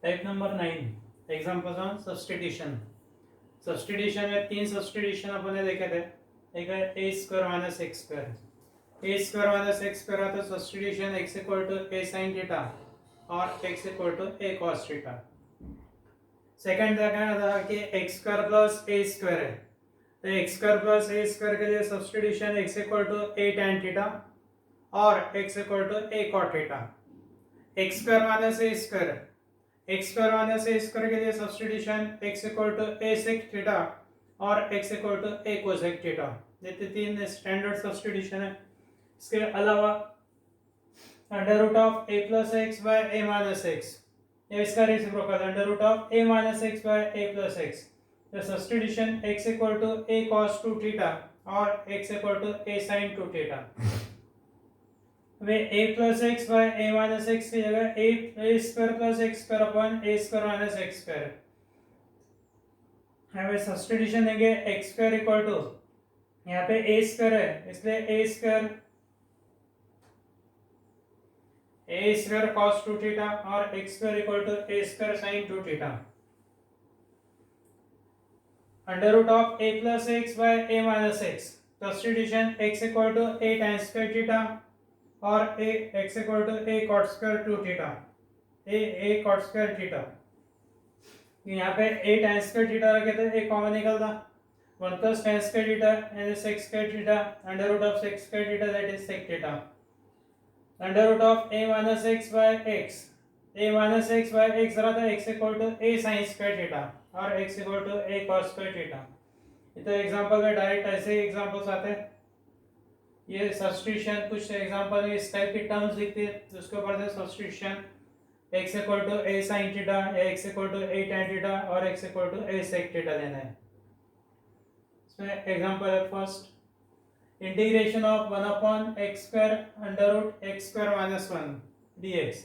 Type number 9 examples on substitution. Substitution में तीन substitution अपन ने देखे थे। एक है a square minus x square. A square minus x square आता है substitution x equal to a sine theta और x equal to a cos theta. Second देखा था कि x square plus a square है, तो x square plus a square के लिए substitution x equal to a tan theta और x equal to a cot theta. X square minus a square, x square minus a square के लिए substitution x equal to a sec theta और x equal to a cosec theta. ये तीन standard substitution है। इसके अलावा under root of a plus x by a minus x, ये इसका reciprocal under root of a minus x by a plus x. The substitution x equal to a cos two theta और x equal to a sine two theta. वे a plus x by a minus x की जगह a square plus x square upon a square minus x square. यहाँ पे substitution देंगे x square equal to, यहाँ पे ए square है इसलिए a square cos two theta और x square equal to a square sine two theta. Under root of a plus x by a minus x, substitution x equal to a tan square theta और a x equal to a cot square two theta, a cot square theta. यहाँ पे ए tan square theta रखे थे, एक common निकलता 1 plus tan square theta and sec square theta under root of sec square theta that is sec theta. Under root of a minus x by x, a minus x by x रहा था x equal to a sin square theta और x equal to a cos square theta. ये तो example में direct ऐसे ही examples आते हैं। ये सब्स्टिट्यूशन कुछ एग्जांपल में इस टाइप की टर्म्स लिखते हैं तो उसको पढ़ते हैं substitution x equal to a sin theta, x equal to a tan theta और x equal to a sec theta लेना है। इसमें एग्जांपल है first, integration of 1 upon x square under root x square minus 1 dx।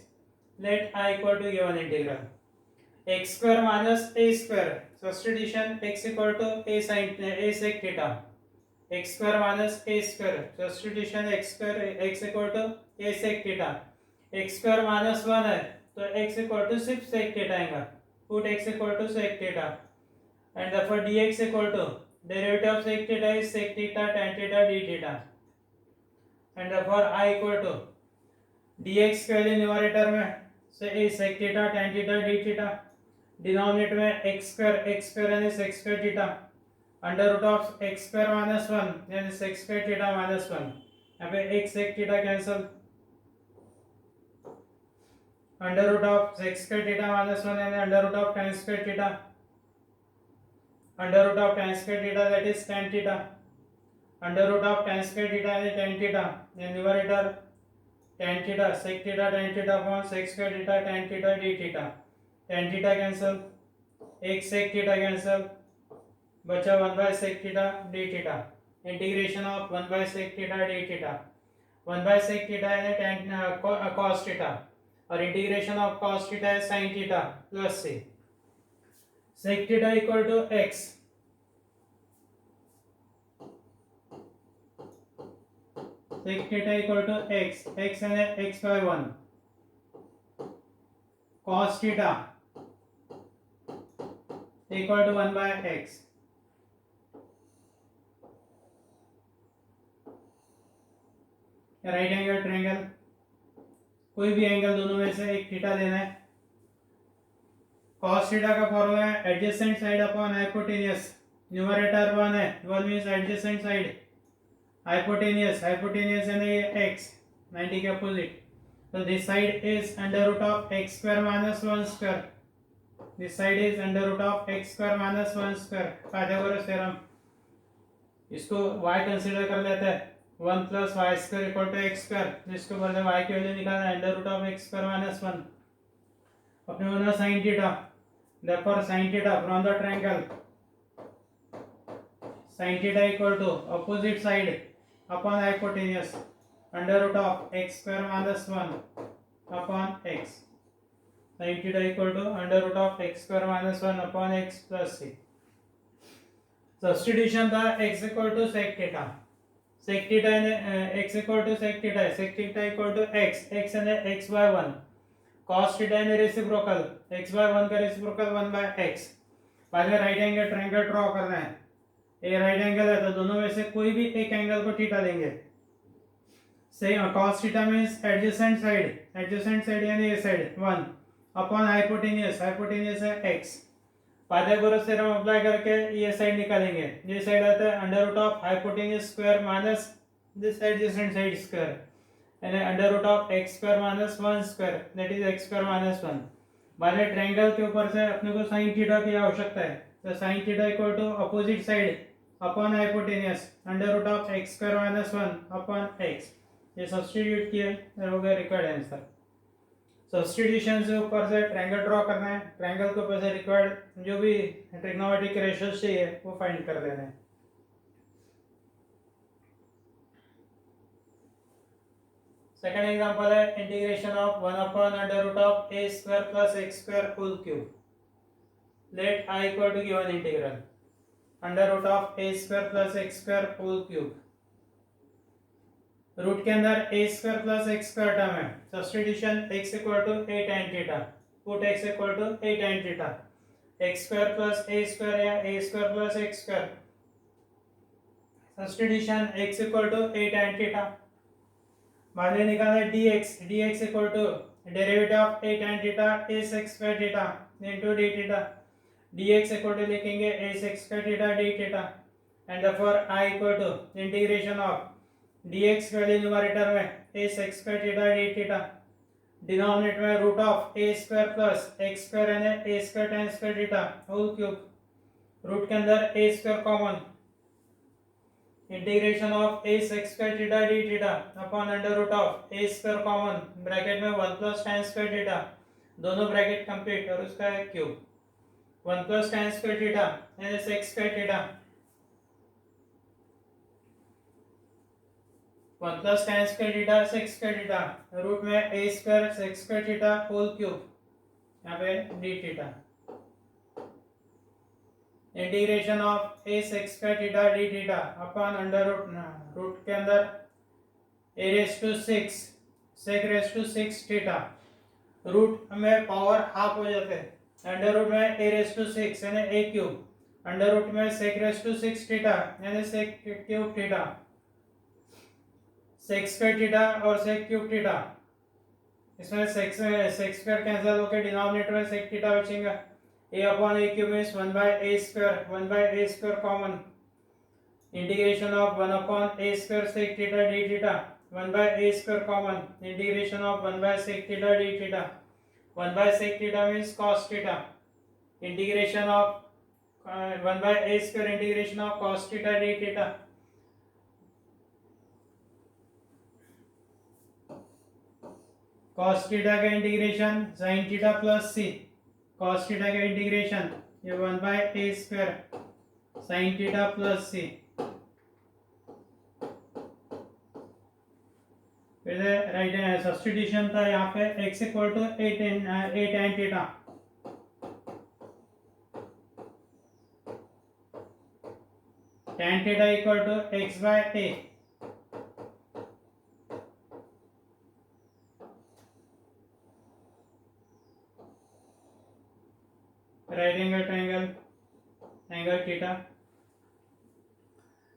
Let i equal to given integral x square minus a square, substitution x equal to a sec theta, x square minus a square, substitution x square x equal to a sec theta. x square minus 1 है तो x equal to सिर्फ sec theta आएगा, put x equal to sec theta and therefore dx equal to derivative of sec theta is sec theta tan theta d theta and therefore I equal to dx के लिए numerator में से a sec theta tan theta d theta, denominator में x square यानी sec square theta under root of x square minus 1 यानी sec square theta minus 1। यहाँ पे x sec theta cancel, under root of sec square theta minus 1 यानी under root of tan square theta, under root of tan square theta that is tan theta, under root of tan square theta यानी tan theta, यानी numerator tan theta sec theta tan theta upon sec square theta tan theta d theta, tan theta cancel, एक sec theta cancel, बचा 1 by sec theta d theta. Integration of 1 by sec theta d theta, 1 by sec theta यानी tan cos theta और integration of cos theta है sin theta plus c। sec theta equal to x, sec theta equal to x यानी x by 1, cos theta equal to 1 by x। Right angle triangle, कोई भी angle दोनों में से एक theta देना है। cos थीटा का फॉर्मूला है adjacent side upon hypotenuse, numerator 1 है, 1 मींस एडजेसेंट साइड, हाइपोटेनियस यानी x 90 के अपोजिट, तो this side is under root of x square minus 1 square, this side is under root of x square minus 1 square, Pythagoras theorem. इसको y consider कर लेते हैं, 1 plus y square equal to x square, जिसको बोलते हैं y की value निकालना है under root of x square minus 1 अपने बना sin theta, therefore sin theta from the triangle sin theta equal to opposite side upon hypotenuse under root of x square minus 1 upon x, sin theta equal to under root of x square minus 1 upon x plus c। Substitution था x equal to sec theta, sec theta x equal to sec theta, sec theta equal to x यानी x by 1 cos theta यानी reciprocal x bye 1 का reciprocal 1 bye x। बाद में right angle triangle draw करना है। ये right angle है तो दोनों में से कोई भी एक एंगल को थीटा लेंगे। Same cos theta means adjacent side यानी ये साइड 1 अपॉन हाइपोटेन्यूज है x। पाइथागोरस थ्योरम अप्लाई करके ये साइड निकालेंगे। ये साइड आता है under root of hypotenuse square minus this adjacent side square यानी under root of x square minus 1 square that is x square minus 1। बाद में ट्रायंगल के ऊपर से अपने को sin थीटा की आवश्यकता है तो sin theta equal to opposite side upon hypotenuse under root of x square minus 1 upon x। ये सब्स्टिट्यूट किए हो गया रिक्वायर्ड आंसर। सब्स्टिट्यूशन से ऊपर से ट्रायंगल ड्रॉ करना है। ट्रायंगल के ऊपर से रिक्वायर्ड जो भी ट्रिग्नोमेट्रिक रेशियोज चाहिए वो फाइंड कर देना है। सेकंड एग्जांपल है integration of 1 upon under root of a square plus x square whole cube. Let i equal to given integral under root of a square plus x square whole cube. Root के अंदर a square plus x square term है। Substitution x equal to a tan theta put x equal to a tan theta x square plus a square या a square plus x square. Substitution x equal to a tan theta. बाद में निकालना है dx equal to derivative of a tan theta a sec square theta into d theta. dx equal to लिखेंगे a sec square theta d theta and therefore I equal to integration of dx value numerator में a sec square theta d theta denominator में root of a square plus x square यानी a square tan square theta whole cube. Root के अंदर a square common integration of a sec square theta d theta upon under root of a square common bracket में 1 plus tan square theta दोनों bracket complete और उसका है cube 1 plus tan square theta यानी sec square theta 1 plus tan square theta sec square theta root में a square sec square theta whole cube यहाँ पे d theta integration of a sec square theta d theta upon under root के अंदर a raise to 6 sec raise to 6 theta. Root में power half हो जाते हैं। Under root में a raise to 6 यानी a क्यूब अंडर रूट में sec raise to 6 theta यानी sec cube theta sec square theta और sec क्यूब थीटा। इसमें sec स्क्वायर कैंसिल होकर डिनोमिनेटर में sec थीटा बचेगा। a upon a cube means 1 by a square common integration of 1 upon a square sec theta d theta 1 by a square common integration of 1 by sec theta d theta 1 by sec theta means cos theta integration of 1 by a square integration of cos theta d theta. cos theta का integration sin theta plus c cos theta का integration ये 1 by a square sin theta plus c। फिर right substitution था यहाँ पे x equal to a tan theta tan theta equal to x by a right angle triangle angle theta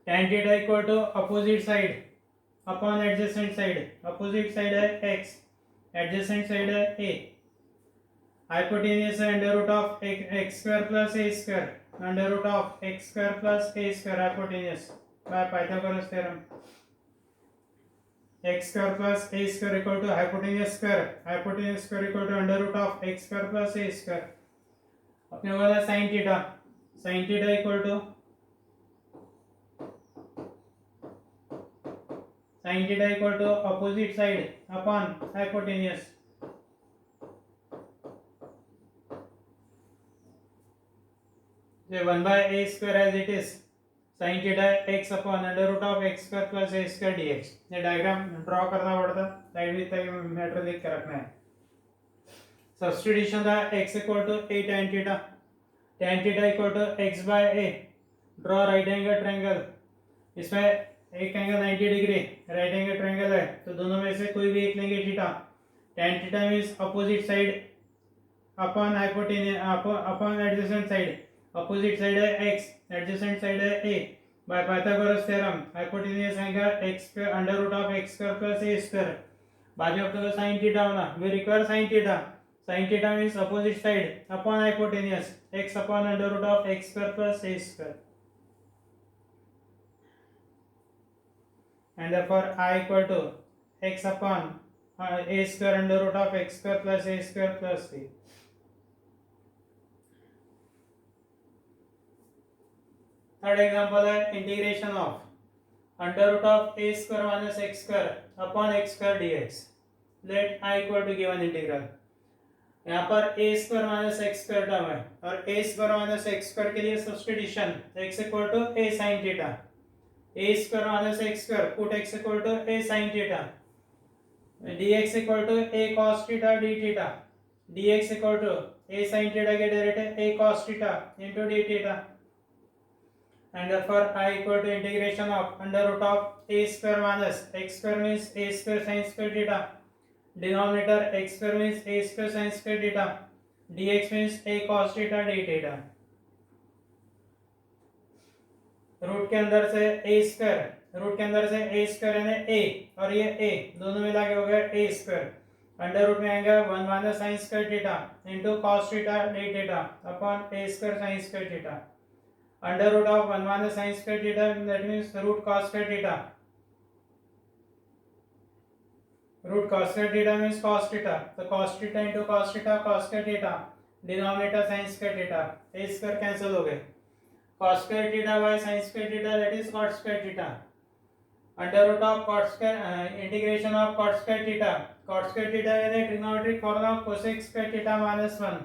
tan theta equal to opposite side upon adjacent side. Opposite side है x adjacent side है a। Hypotenuse है under root of x square plus a square under root of x square plus a square hypotenuse by Pythagoras theorem. x square plus a square equal to hypotenuse square equal to under root of x square plus a square. अपने वाला sin theta equal to sin theta equal to opposite side upon hypotenuse. So 1 by a square as it is sin theta x upon under root of x square plus a square dx। ये diagram draw करना पड़ता side में तक matter लिख कर रखना है। Substitution था x equal to a tan theta equal to x by a। Draw right angle triangle. इसमें एक angle 90 degree right angle triangle है तो दोनों में से कोई भी एक लेंगे theta tan theta means opposite side upon hypotenuse upon adjacent side. Opposite side है x, adjacent side है a. By Pythagoras theorem, hypotenuse angle x square under root of x square plus a square. बाजू आपको sin theta होना. We require sin theta. Sin theta means opposite side upon hypotenuse x upon under root of x square plus a square. And therefore I equal to x upon a square under root of x square plus a square plus b. Third example है integration of under root of a square minus x square upon x square dx. Let I equal to given integral. यहाँ पर a square minus x square term है और a square minus x square के लिए substitution x equal to a sin theta. A square minus x square put x equal to a sin theta. dx equal to a cos theta d theta. dx equal to a sin theta के direct a cos theta into d theta. And therefore I equal to integration of under root of a square minus x square means a square sin square theta. Denominator x square means a square sin square theta. dx means a cos theta d theta. Root के अंदर से a square यानी a और ये a दोनों मिला के हो गया a स्क्वायर. अंडर रूट में आएगा 1 minus sine square theta into cos theta d theta upon a square sin square theta. Under root of 1 minus sin square theta, that means root cos square theta. Root cos square theta means cos theta. So cos theta into cos theta, cos square theta. Denominator sin square theta. A square cancel हो गए. Cos square theta by sin square theta, that is cot square theta. Under root of cot square integration of cot square theta. Cot square theta यानी trigonometric formula cosec square theta minus 1.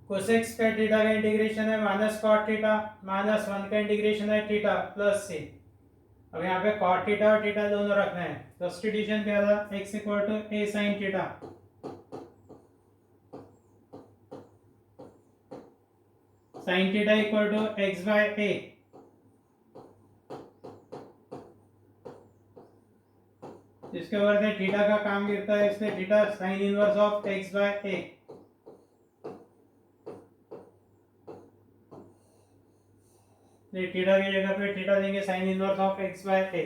Cosec square theta का integration है minus cot theta minus 1 का integration है theta plus सी. अब यहाँ पे cot theta और theta दोनों रखना है. सब्स्टिट्यूशन क्या था x equal to a sin theta. sin theta equal to x by a. जिसके ऊपर से थीटा का काम गिरता है इसलिए theta sine inverse of x by a. Theta की जगह पे थीटा देंगे sine inverse of x by a.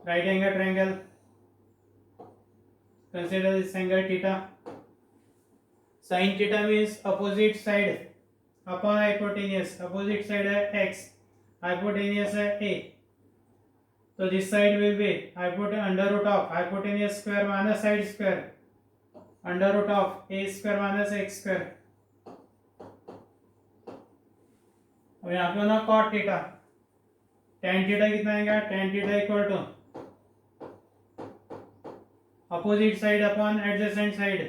Right angle triangle consider this angle theta. Sine theta means opposite side upon hypotenuse. Opposite side है x, hypotenuse है a. तो this side will be under root of hypotenuse square minus side square under root of a square minus x square. और यहाँ पे ना cot theta. tan theta कितना आएगा tan theta equal to opposite side upon adjacent side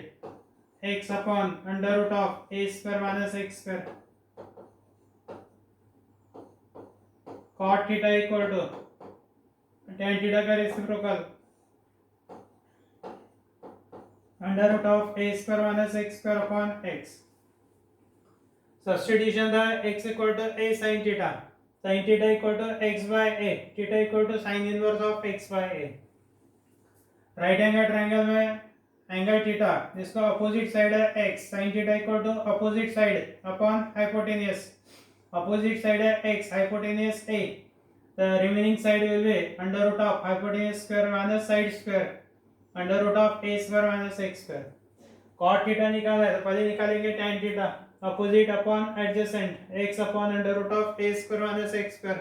x upon under root of a square minus x square. Cot theta equal to tan theta का reciprocal under root of a square minus x square upon x. Substitution था x equal to a sin theta. sin theta equal to x by a. Theta equal to sine inverse of x by a. Right angle triangle में angle theta जिसका opposite side है x. sin theta equal to opposite side upon hypotenuse. Opposite side है x, hypotenuse a. The remaining side will be under root of hypotenuse square minus side square under root of a square minus x square. cot theta निकाला है तो पहले निकालेंगे tan theta opposite upon adjacent x upon under root of a square minus x square.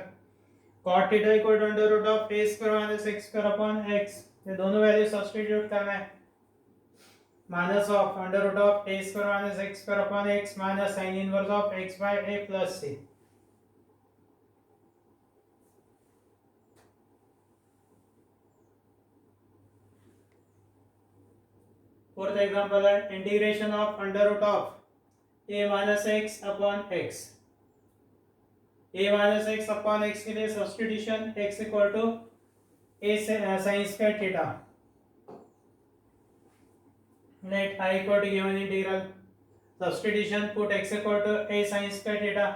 cot theta equal to under root of a square minus x square upon x. ये दोनों value substitute करना है. Minus of under root of a square minus x square upon x minus sine inverse of x by a plus c. Fourth example है integration of under root of a minus x upon x. a minus x upon x के लिए substitution x equal to a sin square theta. Let i equal to given integral. Substitution put x equal to a sin square theta.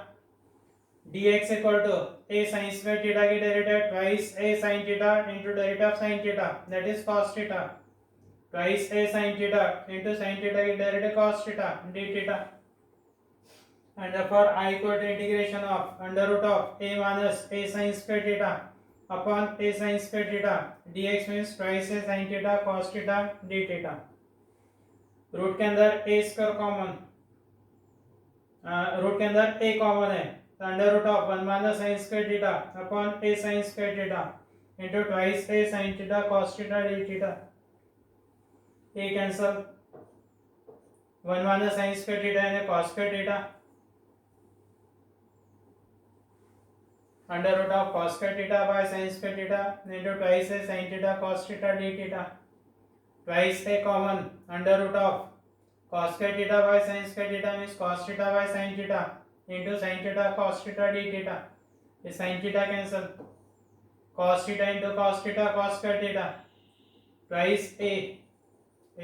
dx equal to a sin square theta की derivative twice a sin theta into derivative of sin theta that is cos theta twice a sin theta into sin theta की derivative cos theta d theta and therefore I equal to integration of under root of a minus a sin square theta upon a sin square theta dx means twice a sin theta cos theta d theta root के अंदर a square common root के अंदर a common है तो under root of 1 minus sin square theta upon a sin square theta into twice a sin theta cos theta d theta a cancel 1 minus sin square theta यानी cos square theta under root of cos square theta by sin square theta into twice a sin theta cos theta d theta twice a common under root of cos square theta by sin square theta means cos theta by sin theta into sin theta cos theta d theta. ये sin theta cancel. Cos theta into cos theta cos square theta. Twice a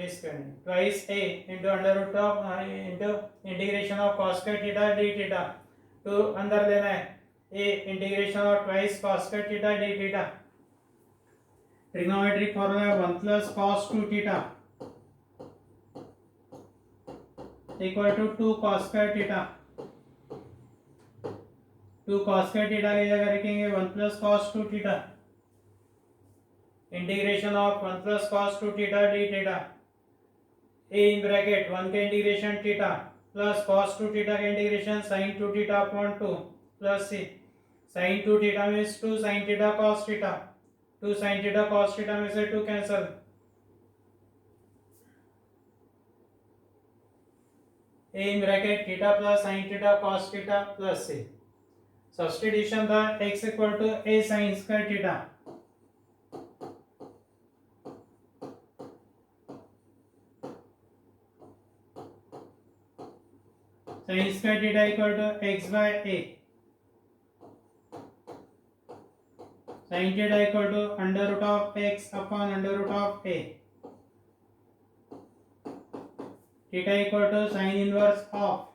square. Twice a into under root of into integration of cos square theta d theta. तो अंदर लेना है a integration of twice cos square theta d theta. Trigonometric formula 1 plus cos 2 theta equal to 2 cos square theta 2 cos square theta की जगह रखेंगे 1 plus cos 2 theta integration of 1 plus cos 2 theta d theta a in bracket 1 के integration theta plus cos 2 theta के integration sin 2 theta upon 2 plus c sin 2 theta means 2 sin theta cos theta 2 sin theta cos theta में से 2 cancel a in bracket theta plus sin theta cos theta plus c substitution था x equal to a sin square theta sin square theta equal to x by a sin theta equal to under root of x upon under root of a theta equal to sin inverse of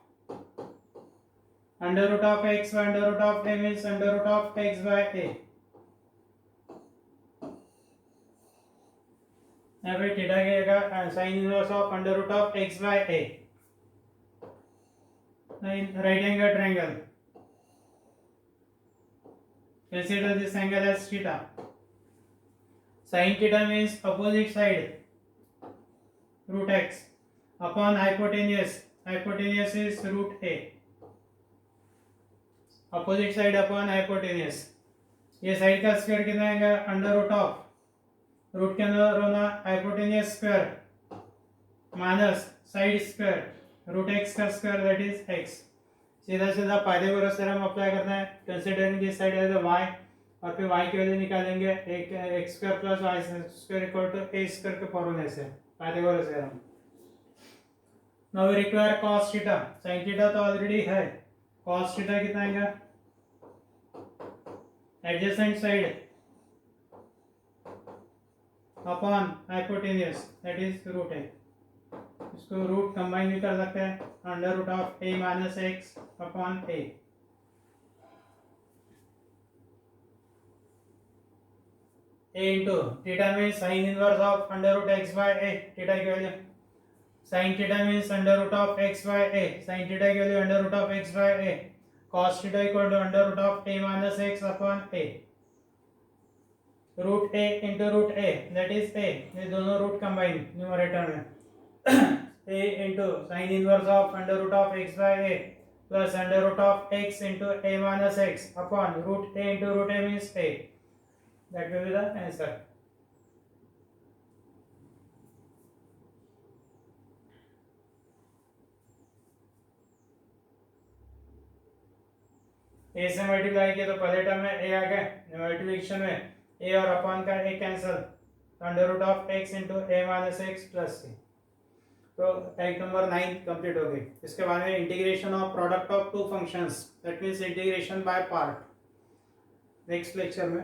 under root of x by under root of a means under root of x by a यहाँ पे theta की जगह sin inverse of under root of x by a right angle triangle consider this angle as theta sin theta means opposite side root x upon hypotenuse is root a opposite side upon hypotenuse ये side का square कितना आएगा under root of root के अंदर होना hypotenuse square minus side square root x का square that is x सीधा सीधा पाइथागोरस थ्योरम अप्लाई करना है considering this side as a y और फिर y की वैल्यू निकालेंगे एक x square plus y square equal to a square के फॉर्मूले से Pythagoras theorem Now we require cos theta. Sin theta तो ऑलरेडी है. Cos theta कितना आएगा? Adjacent side upon hypotenuse that is root a. इसको रूट कंबाइन भी कर सकते हैं. Under root of a minus x upon a. A into theta means sin inverse of under root x by a. Theta की value sin theta means under root of x by a sin theta की value under root of x by a cos theta equal to under root of a minus x upon a root a into root a that is a ये दोनों root combine numerator में a into sin inverse of under root of x by a plus under root of x into a minus x upon root a into root a means a that will be the answer. ए से multiply किया तो पहले term में ए आ गया multiplication में ए और upon का a cancel under root of x into a minus x plus c तो टाइप नंबर 9 कंप्लीट हो गई इसके बाद में integration of product of two functions that means integration by part next lecture में